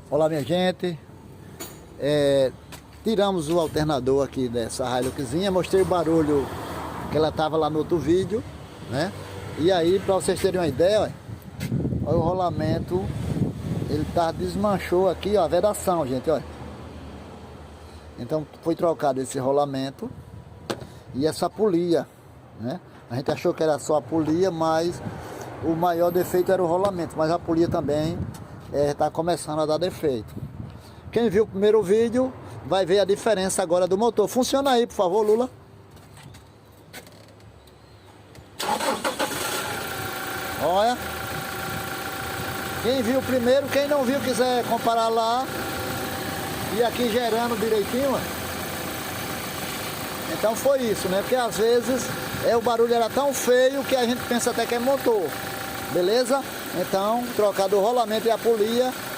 Olá, minha gente. Tiramos o alternador aqui dessa Hiluxzinha. Mostrei o barulho que ela tava lá no outro vídeo, né? E aí, para vocês terem uma ideia, olha o rolamento. Ele desmanchou aqui, ó, a vedação, gente, olha. Então foi trocado esse rolamento e essa polia, né? A gente achou que era só a polia, mas o maior defeito era o rolamento, mas a polia também está começando a dar defeito. Quem viu o primeiro vídeo vai ver a diferença agora do motor. Funciona aí, por favor, Lula. Olha. Quem viu primeiro, quem não viu quiser comparar lá. E aqui gerando direitinho, ó. Então foi isso, né? Porque às vezes o barulho era tão feio que a gente pensa até que é motor. Beleza? Então, trocado o rolamento e a polia,